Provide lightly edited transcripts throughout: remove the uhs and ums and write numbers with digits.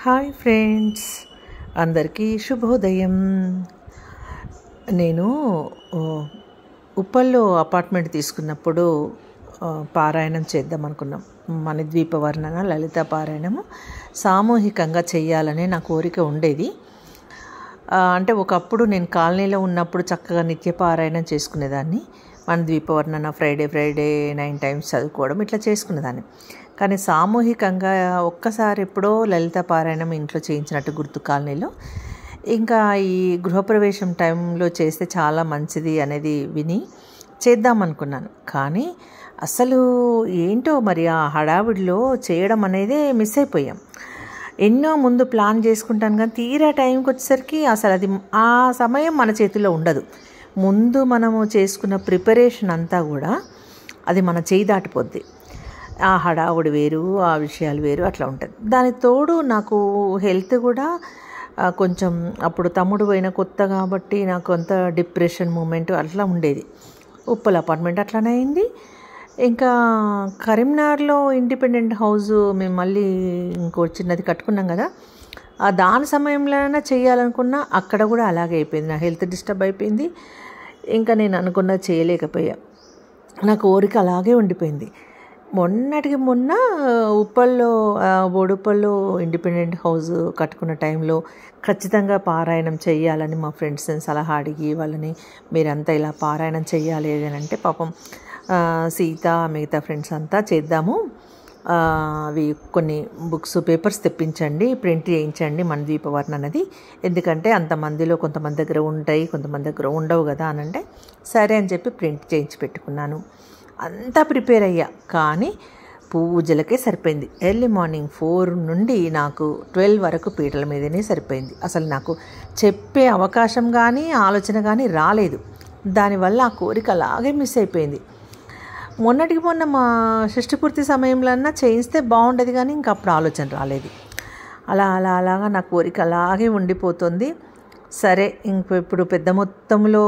Hi friends, అందరికీ శుభోదయం. నేను ఉప్పల్లో అపార్ట్మెంట్ తీసుకున్నప్పుడు పారాయణం చేద్దాం అనుకున్నాం. మణిద్వీప వర్ణన లలిత పారాయణము సామూహికంగా చేయాలనే నా కోరిక ఉండేది. అంటే ఒకప్పుడు నేను కాలనీలో ఉన్నప్పుడు చక్కగా నిత్య పారాయణం చేసుకునేదాన్ని. మణిద్వీప వర్ణన ఫ్రైడే 9 టైమ్స్ చదువుకోవడం ఇట్లా చేసుకునేదాన్ని. కానీ సామూహికంగా ఒక్కసారి ఎప్పుడో లలిత పారాయణం ఇంట్లో చేయించినట్టు గుర్తు కాలనీలో. ఇంకా ఈ గృహప్రవేశం టైంలో చేస్తే చాలా మంచిది అనేది విని చేద్దామనుకున్నాను. కానీ అసలు ఏంటో మరి ఆ హడావిడిలో చేయడం అనేదే మిస్ అయిపోయాం. ఎన్నో ముందు ప్లాన్ చేసుకుంటాను కానీ తీరా టైంకి వచ్చేసరికి అసలు అది ఆ సమయం మన చేతిలో ఉండదు. ముందు మనము చేసుకున్న ప్రిపరేషన్ అంతా కూడా అది మన చేయి దాటిపోద్ది. ఆ హడావుడి వేరు, ఆ విషయాలు వేరు, అట్లా ఉంటుంది. దానికి తోడు నాకు హెల్త్ కూడా కొంచెం అప్పుడు తమ్ముడు పోయిన కొత్త కాబట్టి నాకు అంత డిప్రెషన్ మూమెంట్ అట్లా ఉండేది. ఉప్పల్ అపార్ట్మెంట్ అట్లానే అయింది. ఇంకా కరీంనగర్లో ఇండిపెండెంట్ హౌస్ మేము మళ్ళీ ఇంకో చిన్నది కట్టుకున్నాం కదా, దాని సమయంలోనైనా చేయాలనుకున్నా అక్కడ కూడా అలాగే అయిపోయింది. నా హెల్త్ డిస్టర్బ్ అయిపోయింది. ఇంకా నేను అనుకున్నది చేయలేకపోయా. నా కోరిక అలాగే ఉండిపోయింది. మొన్నటికి మొన్న ఉప్పల్లో బోడుప్పల్లో ఇండిపెండెంట్ హౌస్ కట్టుకున్న టైంలో ఖచ్చితంగా పారాయణం చేయాలని మా ఫ్రెండ్స్ సలహా అడిగి వాళ్ళని, మీరంతా ఇలా పారాయణం చేయాలి అని అంటే, పాపం సీత మిగతా ఫ్రెండ్స్ అంతా చేద్దాము, అవి కొన్ని బుక్స్ పేపర్స్ తెప్పించండి, ప్రింట్ చేయించండి మణిద్వీప వర్ణనది, ఎందుకంటే అంతమందిలో కొంతమంది దగ్గర ఉంటాయి కొంతమంది దగ్గర ఉండవు కదా అని అంటే, సరే అని చెప్పి ప్రింట్ చేయించి పెట్టుకున్నాను. అంతా ప్రిపేర్ అయ్యా. కానీ పూజలకే సరిపోయింది. ఎర్లీ మార్నింగ్ 4 నుండి నాకు 12 వరకు పీటల మీదనే సరిపోయింది. అసలు నాకు చెప్పే అవకాశం కానీ ఆలోచన కానీ రాలేదు. దానివల్ల ఆ కోరిక అలాగే మిస్ అయిపోయింది. మొన్నటికి మొన్న మా షష్ఠపూర్తి సమయంలో చేయిస్తే బాగుండేది కానీ ఇంకా అప్పుడు ఆలోచన రాలేదు. అలాగా నా కోరిక అలాగే ఉండిపోతుంది. సరే, ఇప్పుడు పెద్ద మొత్తంలో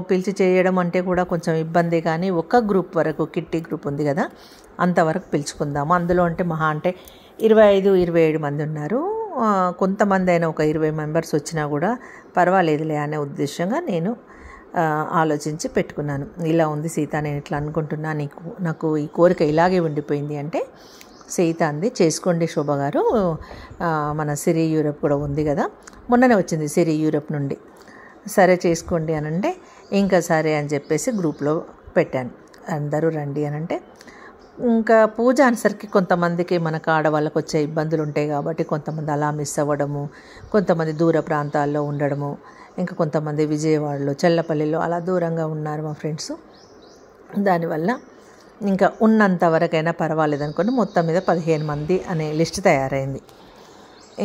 పిలిచి చేయడం అంటే కూడా కొంచెం ఇబ్బంది. కానీ ఒక గ్రూప్ వరకు, కిట్టి గ్రూప్ ఉంది కదా, అంతవరకు పిలుచుకుందాము. అందులో అంటే మహా అంటే 25-27 మంది ఉన్నారు. కొంతమంది అయినా ఒక 20 మెంబర్స్ వచ్చినా కూడా పర్వాలేదులే అనే ఉద్దేశంగా నేను ఆలోచించి పెట్టుకున్నాను. ఇలా ఉంది సీత, నేను ఇట్లా అనుకుంటున్నా, నాకు ఈ కోరిక ఇలాగే ఉండిపోయింది అంటే, సీత అంది, చేసుకోండి శోభ గారు, మన సిరి యూరప్ కూడా ఉంది కదా, మొన్ననే వచ్చింది సిరి యూరప్ నుండి, సరే చేసుకోండి అని అంటే, ఇంకా సరే అని చెప్పేసి గ్రూప్లో పెట్టాను, అందరూ రండి అని అంటే. ఇంకా పూజ అనేసరికి కొంతమందికి మనకు ఆడవాళ్ళకి వచ్చే ఇబ్బందులు ఉంటాయి కాబట్టి కొంతమంది అలా మిస్ అవ్వడము, కొంతమంది దూర ప్రాంతాల్లో ఉండడము, ఇంకా కొంతమంది విజయవాడలో చెల్లపల్లిలో అలా దూరంగా ఉన్నారు మా ఫ్రెండ్స్. దానివల్ల ఇంకా ఉన్నంత వరకైనా పర్వాలేదు అనుకోండి, మొత్తం మీద 15 మంది అనే లిస్ట్ తయారైంది.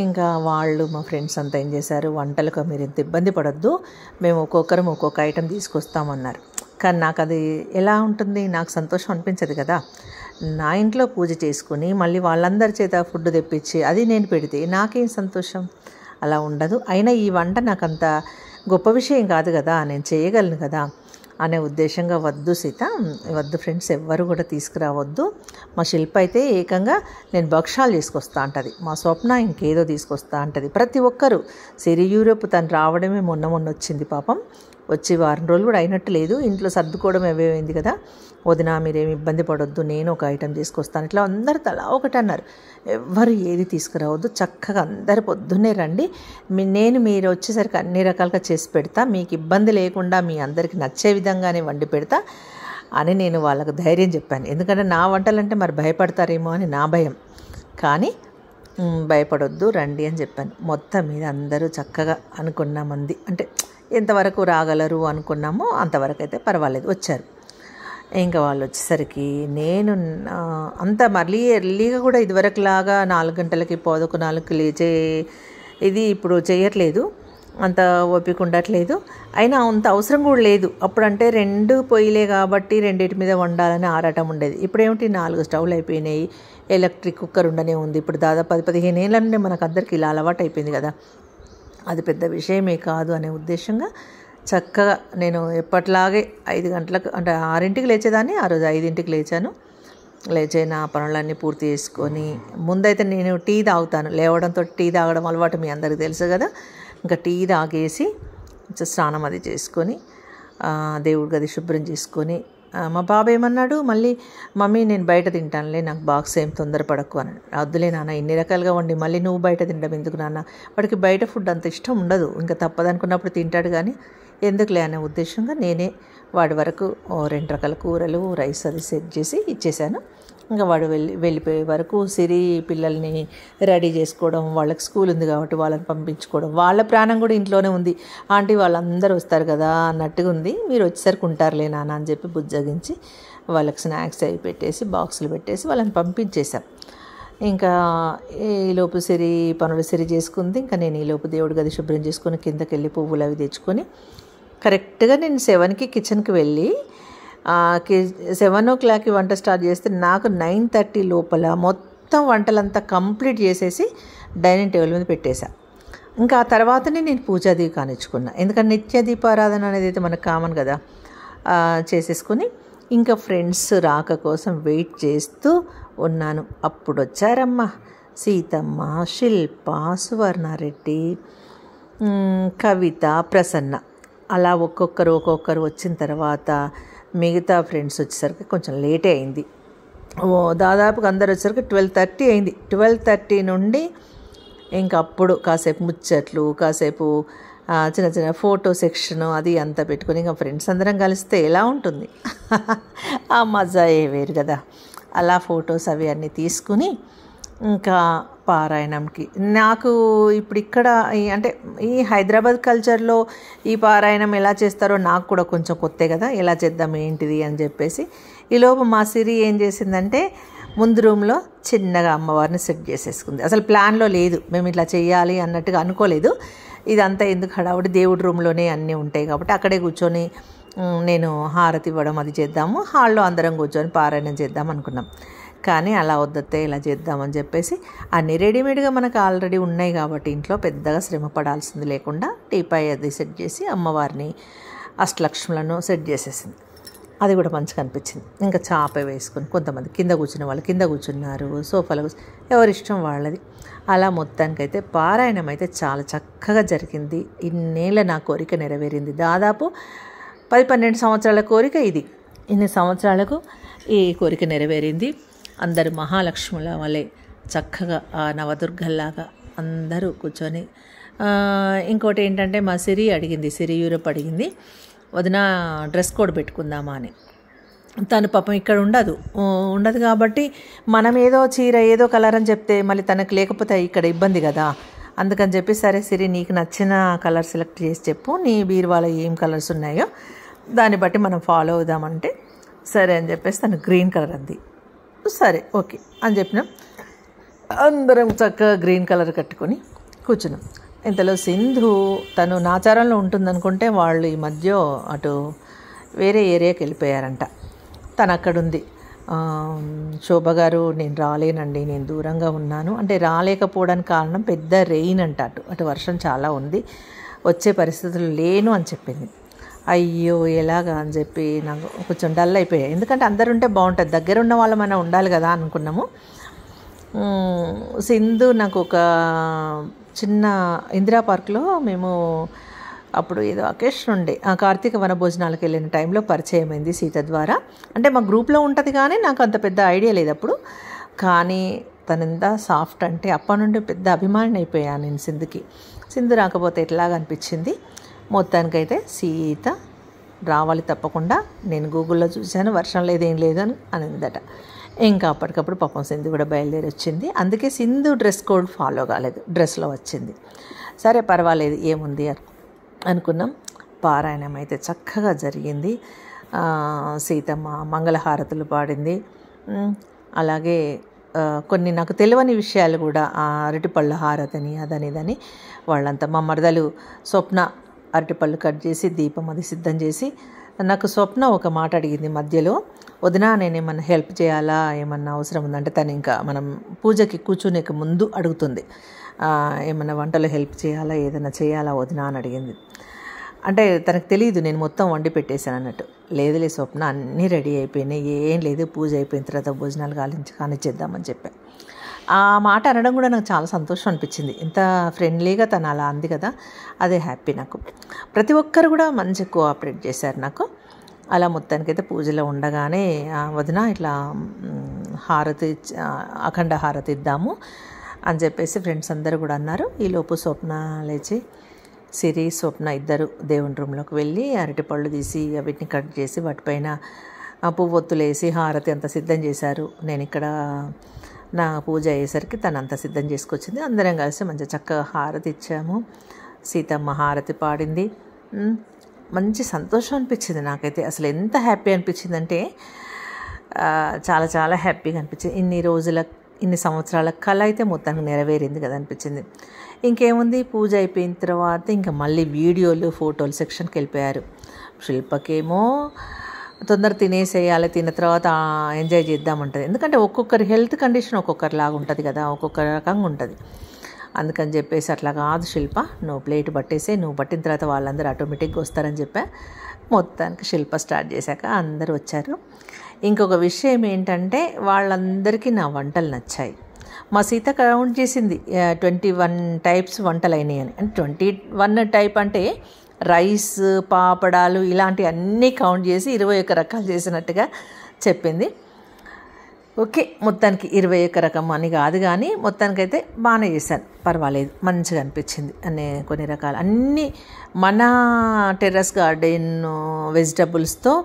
ఇంకా వాళ్ళు మా ఫ్రెండ్స్ అంతా ఏం చేశారు, వంటలకు మీరు ఇంత ఇబ్బంది పడొద్దు, మేము ఒక్కొక్కరం ఒక్కొక్క ఐటెం తీసుకొస్తామన్నారు. కానీ నాకు అది ఎలా ఉంటుంది, నాకు సంతోషం అనిపించదు కదా. నా ఇంట్లో పూజ చేసుకుని మళ్ళీ వాళ్ళందరి చేత ఫుడ్ తెప్పించి అది నేను పెడితే నాకేం సంతోషం, అలా ఉండదు. అయినా ఈ వంట నాకు అంత గొప్ప విషయం కాదు కదా, నేను చేయగలను కదా అనే ఉద్దేశంగా, వద్దు సీత, వద్దు ఫ్రెండ్స్, ఎవ్వరు కూడా తీసుకురావద్దు. మా శిల్ప అయితే ఏకంగా నేను భక్షాలు తీసుకొస్తా అంటది, మా స్వప్న ఇంకేదో తీసుకొస్తా అంటది. ప్రతి ఒక్కరూ, సిరి యూరప్ తను రావడమే మొన్న వచ్చింది పాపం, వచ్చి 1 వారం రోజులు కూడా అయినట్టు లేదు, ఇంట్లో సర్దుకోవడం అవేమైంది కదా, వదిన మీరేమి ఇబ్బంది పడొద్దు, నేను ఒక ఐటెం తీసుకొస్తాను, ఇట్లా అందరు తలా ఒకటి అన్నారు. ఎవ్వరు ఏది తీసుకురావద్దు, చక్కగా అందరు పొద్దున్నే రండి, నేను మీరు వచ్చేసరికి అన్ని రకాలుగా చేసి పెడతా, మీకు ఇబ్బంది లేకుండా మీ అందరికీ నచ్చే విధంగానే వండి పెడతా అని నేను వాళ్ళకు ధైర్యం చెప్పాను. ఎందుకంటే నా వంటలంటే మరి భయపడతారేమో అని నా భయం. కానీ భయపడొద్దు, రండి అని చెప్పాను. మొత్తం మీద అందరూ చక్కగా అనుకున్న మంది, అంటే ఎంతవరకు రాగలరు అనుకున్నామో అంతవరకు అయితే పర్వాలేదు, వచ్చారు. ఇంకా వాళ్ళు వచ్చేసరికి నేను అంత మళ్ళీ ఎర్లీగా కూడా ఇదివరకులాగా 4 గంటలకి 3:45కి లేచే ఇది ఇప్పుడు చేయట్లేదు, అంత ఓపిక ఉండట్లేదు. అయినా అంత అవసరం కూడా లేదు. అప్పుడంటే 2 పొయ్యిలే కాబట్టి 2 మీద వండాలని ఆరాటం ఉండేది. ఇప్పుడేమిటి 4 స్టవ్లు అయిపోయినాయి, ఎలక్ట్రిక్ కుక్కర్ ఉండనే ఉంది. ఇప్పుడు దాదాపు 10-15 ఏళ్ళ నుండి మనకు అందరికీ ఇలా అలవాటు అయిపోయింది కదా, అది పెద్ద విషయమే కాదు అనే ఉద్దేశంగా చక్కగా నేను ఎప్పట్లాగే 5 గంటలకు, అంటే 6ంటికి లేచేదాన్ని, ఆ రోజు 5ంటికి లేచాను. లేచే నా పనులన్నీ పూర్తి చేసుకొని ముందైతే నేను టీ తాగుతాను. లేవడంతో టీ తాగడం అలవాటు మీ అందరికీ తెలుసు కదా. ఇంకా టీ తాగేసి స్నానం అది చేసుకొని దేవుడి గది శుభ్రం చేసుకొని మా బాబు ఏమన్నాడు, మళ్ళీ మమ్మీ నేను బయట తింటానులే, నాకు బాక్స్ ఏం తొందరపడకు అని. వద్దులే నాన్న, ఇన్ని రకాలుగా వండి మళ్ళీ నువ్వు బయట తినడం ఎందుకు నాన్న, వాడికి బయట ఫుడ్ అంత ఇష్టం ఉండదు, ఇంకా తప్పదనుకున్నప్పుడు తింటాడు కానీ ఎందుకులే అనే ఉద్దేశంగా నేనే వాడి వరకు 2 రకాల కూరలు రైస్ అది సెట్ చేసి ఇచ్చేసాను. ఇంకా వాడు వెళ్ళిపోయే వరకు సిరి పిల్లల్ని రెడీ చేసుకోవడం, వాళ్ళకి స్కూల్ ఉంది కాబట్టి వాళ్ళని పంపించుకోవడం, వాళ్ళ ప్రాణం కూడా ఇంట్లోనే ఉంది. ఆంటీ వాళ్ళందరూ వస్తారు కదా అన్నట్టుగా ఉంది, మీరు వచ్చేసరికి ఉంటారులే నాన్న అని చెప్పి బుజ్జగించి వాళ్ళకి స్నాక్స్ అవి పెట్టేసి బాక్సులు పెట్టేసి వాళ్ళని పంపించేశాం. ఇంకా ఈలోపు పనులు సిరి చేసుకుంది. ఇంకా నేను ఈలోపు దేవుడి గది శుభ్రం చేసుకొని కిందకి వెళ్ళి పువ్వులు అవి తెచ్చుకొని కరెక్ట్గా నేను 7కి కిచెన్కి వెళ్ళి 7 o'clockకి వంట స్టార్ట్ చేస్తే నాకు 9:30 లోపల మొత్తం వంటలంతా కంప్లీట్ చేసేసి డైనింగ్ టేబుల్ మీద పెట్టేశా. ఇంకా ఆ తర్వాతనే నేను పూజాది కానిచ్చుకున్నా, ఎందుకంటే నిత్య దీపారాధన అనేది అయితే మనకు కామన్ కదా. చేసేసుకొని ఇంకా ఫ్రెండ్స్ రాక కోసం వెయిట్ చేస్తూ ఉన్నాను. అప్పుడు వచ్చారమ్మ సీతమ్మ, శిల్ప, సువర్ణారెడ్డి, కవిత, ప్రసన్న. అలా ఒక్కొక్కరు వచ్చిన తర్వాత మిగతా ఫ్రెండ్స్ వచ్చేసరికి కొంచెం లేటే అయింది. దాదాపుగా అందరు వచ్చేసరికి 12:30 అయింది. 12:30 నుండి ఇంకా అప్పుడు కాసేపు ముచ్చట్లు, కాసేపు చిన్న చిన్న ఫోటో సెక్షను అది అంతా పెట్టుకొని ఇంకా ఫ్రెండ్స్ అందరం కలిస్తే ఎలా ఉంటుంది ఆ మజా వేరు కదా. అలా ఫొటోస్ అవి అన్నీ తీసుకుని ఇంకా పారాయణంకి నాకు ఇప్పుడు ఇక్కడ అంటే ఈ హైదరాబాద్ కల్చర్లో ఈ పారాయణం ఎలా చేస్తారో నాకు కూడా కొంచెం కొత్తే కదా, ఎలా చేద్దాం ఏంటిది అని చెప్పేసి ఈలోపు మా సిరి ఏం చేసిందంటే ముందు రూమ్లో చిన్నగా అమ్మవారిని సెట్ చేసేసుకుంది. అసలు ప్లాన్లో లేదు, మేము ఇట్లా చేయాలి అన్నట్టుగా అనుకోలేదు. ఇదంతా ఎందుకు హడావుడి, దేవుడి రూమ్లోనే అన్నీ ఉంటాయి కాబట్టి అక్కడే కూర్చొని నేను హారతి ఇవ్వడం అది చేద్దాము, హాల్లో అందరం కూర్చొని పారాయణం చేద్దాం అనుకున్నాం. కానీ అలా వద్దతే ఇలా చేద్దామని చెప్పేసి అన్నీ రెడీమేడ్గా మనకు ఆల్రెడీ ఉన్నాయి కాబట్టి ఇంట్లో పెద్దగా శ్రమ పడాల్సింది లేకుండా టీపాయ్ అది సెట్ చేసి అమ్మవారిని అష్టలక్ష్ములను సెట్ చేసేసింది. అది కూడా మంచిగా అనిపించింది. ఇంకా చాప వేసుకొని కొంతమంది కింద కూర్చున్న వాళ్ళు కింద కూర్చున్నారు, సోఫాలో ఎవరిష్టం వాళ్ళది. అలా మొత్తానికైతే పారాయణం అయితే చాలా చక్కగా జరిగింది. ఇన్నేళ్ళ నా కోరిక నెరవేరింది. దాదాపు 10-12 సంవత్సరాల కోరిక ఇది. ఇన్ని సంవత్సరాలకు ఈ కోరిక నెరవేరింది. అందరూ మహాలక్ష్ముల వలె చక్కగా నవదుర్గల్లాగా అందరూ కూర్చొని. ఇంకోటి ఏంటంటే మా సిరి యూరోప్ అడిగింది, వదిన డ్రెస్ కోడ్ పెట్టుకుందామా అని. తను పాపం ఇక్కడ ఉండదు కాబట్టి మనం ఏదో చీర ఏదో కలర్ అని చెప్తే మళ్ళీ తనకు లేకపోతే ఇక్కడ ఇబ్బంది కదా. అందుకని చెప్పి సరే సిరి నీకు నచ్చిన కలర్ సెలెక్ట్ చేసి చెప్పు, నీ బీరువాలో ఏం కలర్స్ ఉన్నాయో దాన్ని బట్టి మనం ఫాలో అవుదామంటే సరే అని చెప్పేసి తను గ్రీన్ కలర్ అంది. సరే ఓకే అని చెప్పినాం. అందరం చక్కగా గ్రీన్ కలర్ కట్టుకొని కూర్చున్నాం. ఇంతలో సింధు తను నాచారంలో ఉంటుందనుకుంటే వాళ్ళు ఈ మధ్య అటు వేరే ఏరియాకి వెళ్ళిపోయారంట. తను అక్కడుంది. శోభ గారు నేను రాలేనండి, నేను దూరంగా ఉన్నాను అంటే రాలేకపోవడానికి కారణం పెద్ద రెయిన్ అంట, అటు వర్షం చాలా ఉంది, వచ్చే పరిస్థితులు లేను అని చెప్పింది. అయ్యో ఎలాగా అని చెప్పి నాకు కొంచెం డల్ అయిపోయాయి. ఎందుకంటే అందరు ఉంటే బాగుంటుంది, దగ్గర ఉన్న వాళ్ళు మనం ఉండాలి కదా అనుకున్నాము. సింధు నాకు ఒక చిన్న ఇందిరా పార్క్లో మేము అప్పుడు ఏదో అకేషన్ ఉండే కార్తీక వనభోజనాలకు వెళ్ళిన టైంలో పరిచయం అయింది సీత ద్వారా. అంటే మా గ్రూప్లో ఉంటుంది కానీ నాకు అంత పెద్ద ఐడియా లేదు అప్పుడు. కానీ తనంతా సాఫ్ట్ అంటే అప్పటి నుండి పెద్ద అభిమాని అయిపోయాను నేను సింధుకి. సింధు రాకపోతే ఎట్లాగా అనిపించింది. మొత్తానికైతే సీత రావాలి తప్పకుండా, నేను గూగుల్లో చూశాను, వర్షం లేదేం లేదని అనిందట. ఇంకా అప్పటికప్పుడు పాపం సింధు కూడా బయలుదేరి వచ్చింది. అందుకే సింధు డ్రెస్ కోడ్ ఫాలో కాలేదు, డ్రెస్లో వచ్చింది. సరే పర్వాలేదు ఏముంది అనుకున్నాం. పారాయణం అయితే చక్కగా జరిగింది. సీతమ్మ మంగళహారతులు పాడింది. అలాగే కొన్ని నాకు తెలియని విషయాలు కూడా అరటిపళ్ళ హారతని అదనిదని వాళ్ళంతా మా మరదలు స్వప్న అరటిపళ్ళు కట్ చేసి దీపం అది సిద్ధం చేసి, నాకు స్వప్న ఒక మాట అడిగింది మధ్యలో, వదినా నేను ఏమన్నా హెల్ప్ చేయాలా, ఏమన్నా అవసరం ఉందంటే తను ఇంకా మనం పూజకి కూర్చునే ముందు అడుగుతుంది, ఏమన్నా వంటలు హెల్ప్ చేయాలా ఏదైనా చేయాలా వదినా అని అడిగింది. అంటే తనకు తెలియదు నేను మొత్తం వండి పెట్టేశాను అన్నట్టు. లేదులే స్వప్న, అన్నీ రెడీ అయిపోయినాయి, ఏం లేదు, పూజ అయిపోయిన తర్వాత భోజనాలు కానిచ్చేద్దామని చెప్పాను. ఆ మాట అనడం కూడా నాకు చాలా సంతోషం అనిపించింది. ఇంత ఫ్రెండ్లీగా తను అలా అంది కదా, అదే హ్యాపీ నాకు. ప్రతి ఒక్కరు కూడా మంచి కోఆపరేట్ చేశారు నాకు. అలా మొత్తానికైతే పూజలో ఉండగానే వదిన ఇట్లా హారతి, అఖండ హారతి ఇద్దాము అని చెప్పేసి ఫ్రెండ్స్ అందరూ కూడా అన్నారు. ఈలోపు స్వప్న లేచి, సిరి, స్వప్న ఇద్దరు దేవుని రూమ్లోకి వెళ్ళి అరటిపళ్ళు తీసి వీటిని కట్ చేసి వాటిపైన పువ్వొత్తులు వేసి హారతి అంతా సిద్ధం చేశారు. నేను ఇక్కడ నా పూజ అయ్యేసరికి తను అంతా సిద్ధం చేసుకొచ్చింది. అందరం కలిసి మంచి చక్కగా హారతి ఇచ్చాము. సీతమ్మ హారతి పాడింది. మంచి సంతోషం అనిపించింది నాకైతే. అసలు ఎంత హ్యాపీ అనిపించిందంటే చాలా చాలా హ్యాపీగా అనిపించింది. ఇన్ని సంవత్సరాల కళ అయితే మొత్తానికి నెరవేరింది కదా అనిపించింది. ఇంకేముంది, పూజ అయిపోయిన తర్వాత ఇంకా మళ్ళీ వీడియోలు, ఫోటోలు సెక్షన్కి వెళ్ళిపోయారు. శిల్పకేమో తొందర తినేసేయాలి, తిన్న తర్వాత ఎంజాయ్ చేద్దామంటుంది. ఎందుకంటే ఒక్కొక్కరి హెల్త్ కండిషన్ ఒక్కొక్కరిలాగా ఉంటుంది కదా, ఒక్కొక్క రకంగా ఉంటుంది. అందుకని చెప్పేసి అట్లా కాదు శిల్ప, నువ్వు ప్లేట్ పట్టేసి, నువ్వు పట్టిన తర్వాత వాళ్ళందరూ ఆటోమేటిక్గా వస్తారని చెప్పా. మొత్తానికి శిల్ప స్టార్ట్ చేశాక అందరూ వచ్చారు. ఇంకొక విషయం ఏంటంటే వాళ్ళందరికీ నా వంటలు నచ్చాయి. మా సీత కౌంట్ చేసింది 21 టైప్స్ వంటలు అయినాయి అని. అంటే 21 టైప్ అంటే రైస్, పాపడాలు ఇలాంటి అన్నీ కౌంట్ చేసి 21 రకాలు చేసినట్టుగా చెప్పింది. ఓకే, మొత్తానికి 21 రకం అని కాదు కానీ మొత్తానికైతే బాగానే చేశాను, పర్వాలేదు, మంచిగా అనిపించింది. కొన్ని రకాలు అన్నీ మన టెర్రస్ గార్డెన్ వెజిటబుల్స్తో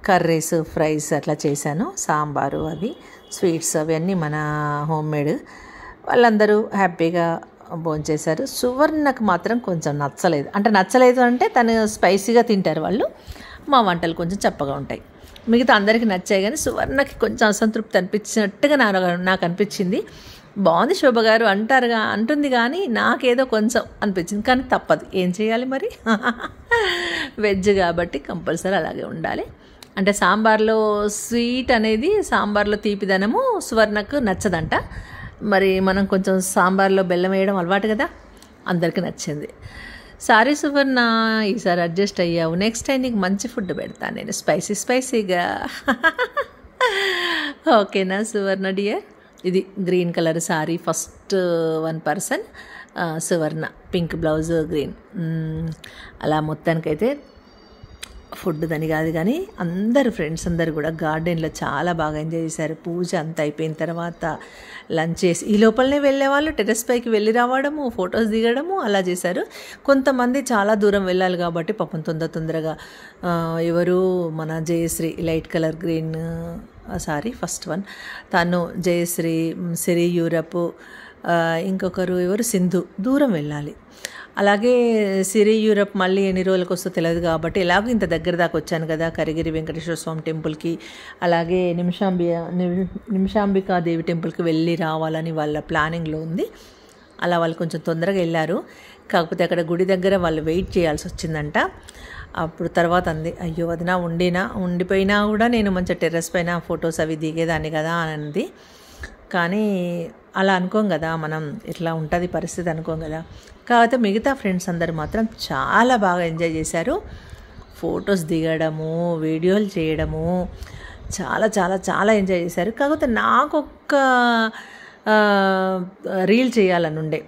కర్రీస్, ఫ్రైస్ అట్లా చేశాను. సాంబారు, అవి స్వీట్స్, అవి అన్నీ మన హోమ్ మేడ్. వాళ్ళందరూ హ్యాపీగా భోంచేశారు. సువర్ణకు మాత్రం కొంచెం నచ్చలేదు అంటే తను స్పైసీగా తింటారు వాళ్ళు, మా వంటలు కొంచెం చప్పగా ఉంటాయి. మిగతా అందరికీ నచ్చాయి కానీ సువర్ణకి కొంచెం అసంతృప్తి అనిపించినట్టుగా నాకు అనిపించింది. బాగుంది శోభ గారు అంటుంది కానీ నాకేదో కొంచెం అనిపించింది. కానీ తప్పదు, ఏం చేయాలి మరి, వెజ్ కాబట్టి కంపల్సరీ అలాగే ఉండాలి. అంటే సాంబార్లో స్వీట్ అనేది, సాంబార్లో తీపిదనము సువర్ణకు నచ్చదంట. మరి మనం కొంచెం సాంబార్లో బెల్లం వేయడం అలవాటు కదా, అందరికీ నచ్చింది. సారీ సువర్ణ, ఈసారి అడ్జస్ట్ అయ్యావు, నెక్స్ట్ టైం నీకు మంచి ఫుడ్ పెడతాను నేను, స్పైసీగా. ఓకేనా సువర్ణ డియర్. ఇది green colour sari, first 1 person Suvarna, pink blouse, green. అలా మొత్తానికైతే ఫుడ్ దాని కాదు కానీ అందరు ఫ్రెండ్స్ అందరు కూడా గార్డెన్లో చాలా బాగా ఎంజాయ్ చేశారు. పూజ అంతా అయిపోయిన తర్వాత లంచ్ చేసి ఈ లోపలనే వెళ్ళే వాళ్ళు టెర్రస్ పైకి వెళ్ళి రావడము, ఫొటోస్ దిగడము అలా చేశారు. కొంతమంది చాలా దూరం వెళ్ళాలి కాబట్టి పాపం తొందరగా ఎవరు మన Jayashree light colour green sorry first 1 తను, జయశ్రీ, సిరి యూరప్, ఇంకొకరు ఎవరు సింధు దూరం వెళ్ళాలి. అలాగే సిరి యూరప్ మళ్ళీ ఎన్ని రోజులకు వస్తుందో తెలియదు కాబట్టి ఎలాగో ఇంత దగ్గర దాకా వచ్చాను కదా కరిగిరి వెంకటేశ్వర స్వామి టెంపుల్కి, అలాగే నిమిషాంబికా దేవి టెంపుల్కి వెళ్ళి రావాలని వాళ్ళ ప్లానింగ్లో ఉంది. అలా వాళ్ళు కొంచెం తొందరగా వెళ్ళారు. కాకపోతే అక్కడ గుడి దగ్గర వాళ్ళు వెయిట్ చేయాల్సి వచ్చిందంట. అప్పుడు తర్వాత అంది, అయ్యో వదినా ఉండిపోయినా కూడా నేను మంచిగా టెర్రస్ పైన ఫొటోస్ అవి దిగేదాన్ని కదా అని అంది. కానీ అలా అనుకోం కదా మనం, ఇట్లా ఉంటుంది పరిస్థితి అనుకోం కదా. కాకపోతే మిగతా ఫ్రెండ్స్ అందరు మాత్రం చాలా బాగా ఎంజాయ్ చేశారు. ఫొటోస్ దిగడము, వీడియోలు చేయడము చాలా చాలా చాలా ఎంజాయ్ చేశారు. కాకపోతే నాకొక్క రీల్ చేయాలని ఉండే.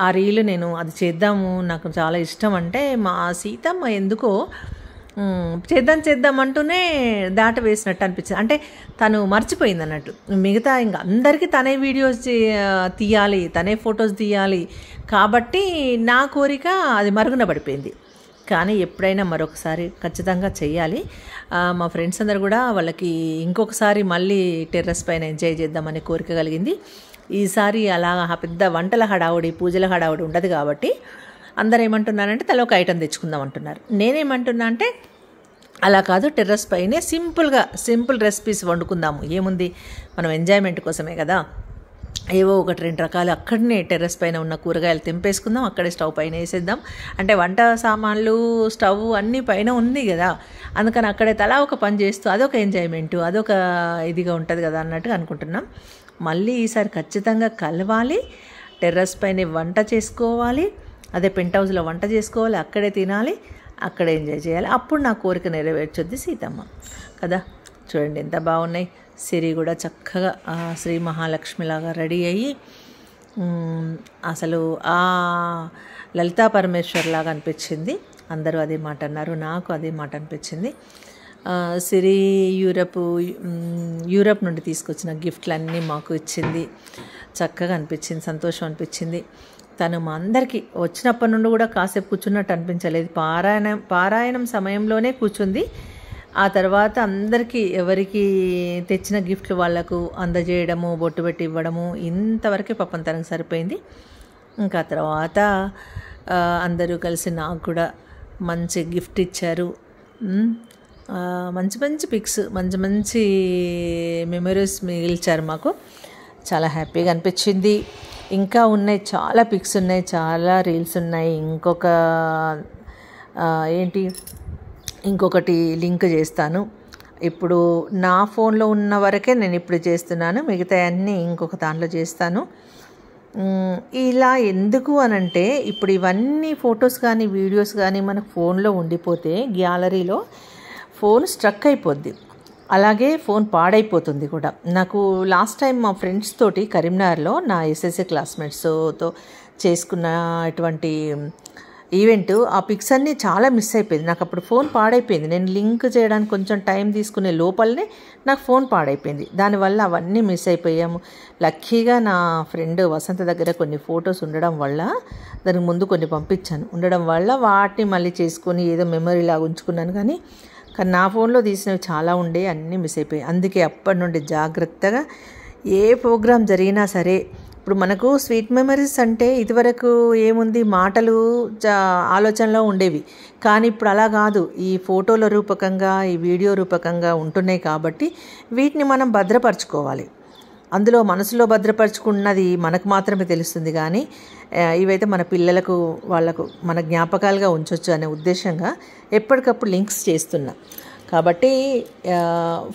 ఆ రీల్ నేను అది చేద్దాము, నాకు చాలా ఇష్టం. అంటే మా సీతమ్మ ఎందుకో చేద్దాం అంటూనే దాట వేసినట్టు అనిపించింది. అంటే తను మర్చిపోయింది అన్నట్టు. మిగతా ఇంకా అందరికీ తనే వీడియోస్ తీయాలి, తనే ఫొటోస్ తీయాలి కాబట్టి నా కోరిక అది మరుగున పడిపోయింది. కానీ ఎప్పుడైనా మరొకసారి ఖచ్చితంగా చెయ్యాలి. మా ఫ్రెండ్స్ అందరు కూడా వాళ్ళకి ఇంకొకసారి మళ్ళీ టెర్రస్ పైన ఎంజాయ్ చేద్దామనే కోరిక కలిగింది. ఈసారి అలా పెద్ద వంటల హడావుడి, పూజల హడావుడి ఉండదు కాబట్టి అందరు ఏమంటున్నారంటే తల ఒక ఐటెం తెచ్చుకుందాం అంటున్నారు. నేనేమంటున్నా అంటే అలా కాదు, టెర్రస్ పైనే సింపుల్ రెసిపీస్ వండుకుందాము. ఏముంది, మనం ఎంజాయ్మెంట్ కోసమే కదా. ఏవో 1-2 రకాలు అక్కడనే టెర్రస్ పైన ఉన్న కూరగాయలు తెంపేసుకుందాం, అక్కడే స్టవ్ పైన వేసేద్దాం. అంటే వంట సామాన్లు, స్టవ్ అన్నీ పైన ఉంది కదా, అందుకని అక్కడే తలా ఒక పని చేస్తూ అదొక ఎంజాయ్మెంటు, అదొక ఇదిగా ఉంటుంది కదా అన్నట్టుగా అనుకుంటున్నాం. మళ్ళీ ఈసారి ఖచ్చితంగా కలవాలి, టెర్రస్ పైన వంట చేసుకోవాలి, అదే పెంట్ హౌస్లో వంట చేసుకోవాలి, అక్కడే తినాలి, అక్కడే ఎంజాయ్ చేయాలి. అప్పుడు నా కోరిక నెరవేర్చొద్ది సీతమ్మ కదా. చూడండి ఎంత బాగున్నాయి. సిరి కూడా చక్కగా శ్రీ మహాలక్ష్మిలాగా రెడీ అయ్యి అసలు ఆ లలితా పరమేశ్వర్ లాగా అనిపించింది. అందరూ అదే మాట అన్నారు, నాకు అదే మాట అనిపించింది. సిరి యూరప్ నుండి తీసుకొచ్చిన గిఫ్ట్లన్నీ మాకు ఇచ్చింది. చక్కగా అనిపించింది, సంతోషం అనిపించింది. తను మా అందరికీ వచ్చినప్పటి నుండి కూడా కాసేపు కూర్చున్నట్టు అనిపించలేదు. పారాయణం సమయంలోనే కూర్చుంది. ఆ తర్వాత అందరికీ ఎవరికి తెచ్చిన గిఫ్ట్లు వాళ్లకు అందజేయడము, బొట్టు పెట్టి ఇవ్వడము, ఇంతవరకే పాపం తనకు సరిపోయింది. ఇంకా తర్వాత అందరూ కలిసి నాకు కూడా మంచి గిఫ్ట్ ఇచ్చారు. మంచి మంచి పిక్స్, మంచి మంచి మెమరీస్ మిగిల్చారు మాకు. చాలా హ్యాపీగా అనిపించింది. ఇంకా ఉన్నాయి, చాలా పిక్స్ ఉన్నాయి, చాలా రీల్స్ ఉన్నాయి. ఇంకొకటి లింక్ చేస్తాను. ఇప్పుడు నా ఫోన్లో ఉన్న వరకే నేను ఇప్పుడు చేస్తున్నాను, మిగతా అన్నీ ఇంకొక దాంట్లో చేస్తాను. ఇలా ఎందుకు అనంటే, ఇప్పుడు ఇవన్నీ ఫొటోస్ కానీ వీడియోస్ కానీ మన ఫోన్లో ఉండిపోతే గ్యాలరీలో ఫోన్ స్ట్రక్ అయిపోద్ది, అలాగే ఫోన్ పాడైపోతుంది కూడా. నాకు లాస్ట్ టైం మా ఫ్రెండ్స్ తోటి కరీంనగర్లో నా ఎస్ఎస్సీ క్లాస్మేట్స్తో చేసుకున్నటువంటి ఈవెంట్, ఆ పిక్స్ అన్నీ చాలా మిస్ అయిపోయింది. నాకు అప్పుడు ఫోన్ పాడైపోయింది. నేను లింక్ చేయడానికి కొంచెం టైం తీసుకునే లోపలనే నాకు ఫోన్ పాడైపోయింది. దానివల్ల అవన్నీ మిస్ అయిపోయాము. లక్కీగా నా ఫ్రెండ్ వసంత దగ్గర కొన్ని ఫొటోస్ ఉండడం వల్ల, దానికి ముందు కొన్ని పంపించాను, ఉండడం వల్ల వాటిని మళ్ళీ చేసుకొని ఏదో మెమరీ లాగా ఉంచుకున్నాను. కానీ నా ఫోన్లో తీసినవి చాలా ఉండే, అన్నీ మిస్ అయిపోయాయి. అందుకే అప్పటి నుండి జాగ్రత్తగా ఏ ప్రోగ్రాం జరిగినా సరే, ఇప్పుడు మనకు స్వీట్ మెమరీస్ అంటే ఇదివరకు ఏముంది, మాటలు ఆలోచనలో ఉండేవి. కానీ ఇప్పుడు అలా కాదు, ఈ ఫోటోల రూపకంగా, ఈ వీడియో రూపకంగా ఉంటున్నాయి. కాబట్టి వీటిని మనం భద్రపరచుకోవాలి. అందులో మనసులో భద్రపరచుకున్నది మనకు మాత్రమే తెలుస్తుంది. కానీ ఇవైతే మన పిల్లలకు, వాళ్లకు మన జ్ఞాపకాలుగా ఉంచవచ్చు అనే ఉద్దేశంగా ఎప్పటికప్పుడు లింక్స్ చేస్తున్నా. కాబట్టి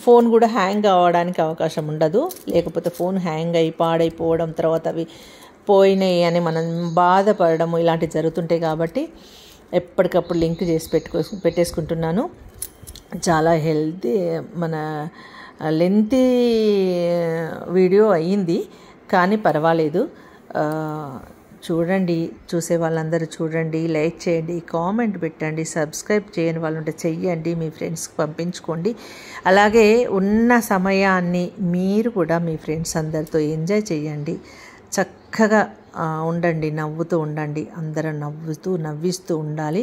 ఫోన్ కూడా హ్యాంగ్ అవ్వడానికి అవకాశం ఉండదు. లేకపోతే ఫోన్ హ్యాంగ్ అయ్యి పాడైపోవడం, తర్వాత అవి పోయినాయి అని మనం బాధపడము, ఇలాంటివి జరుగుతుంటాయి. కాబట్టి ఎప్పటికప్పుడు లింక్ చేసి పెట్టేసుకుంటున్నాను. చాలా హెల్తీ, మన లెంతీ వీడియో అయ్యింది, కానీ పర్వాలేదు. చూడండి, చూసే వాళ్ళందరూ చూడండి, లైక్ చేయండి, కామెంట్ పెట్టండి, సబ్స్క్రైబ్ చేయని వాళ్ళు ఉంటే చెయ్యండి, మీ ఫ్రెండ్స్కి పంపించుకోండి. అలాగే ఉన్న సమయాన్ని మీరు కూడా మీ ఫ్రెండ్స్ అందరితో ఎంజాయ్ చేయండి. చక్కగా ఉండండి, నవ్వుతూ ఉండండి. అందరం నవ్విస్తూ ఉండాలి.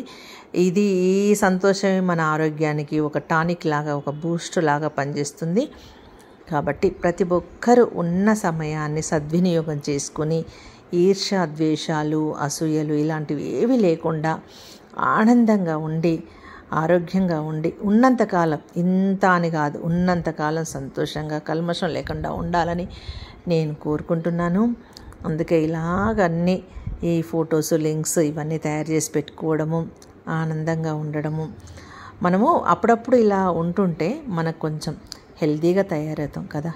ఈ సంతోషమే మన ఆరోగ్యానికి ఒక టానిక్ లాగా, ఒక బూస్ట్ లాగా పనిచేస్తుంది. కాబట్టి ప్రతి ఒక్కరూ ఉన్న సమయాన్ని సద్వినియోగం చేసుకుని ఈర్ష్య, ద్వేషాలు, అసూయలు ఇలాంటివి ఏవి లేకుండా ఆనందంగా ఉండి, ఆరోగ్యంగా ఉండి, ఉన్నంతకాలం, ఇంత అని కాదు, ఉన్నంతకాలం సంతోషంగా కల్మషం లేకుండా ఉండాలని నేను కోరుకుంటున్నాను. అందుకే ఇలాగన్నీ ఈ ఫొటోస్, లింక్స్ ఇవన్నీ తయారు చేసి పెట్టుకోవడము, ఆనందంగా ఉండడము. మనము అప్పుడప్పుడు ఇలా ఉంటుంటే మనకు కొంచెం హెల్తీగా తయారవుతాం కదా.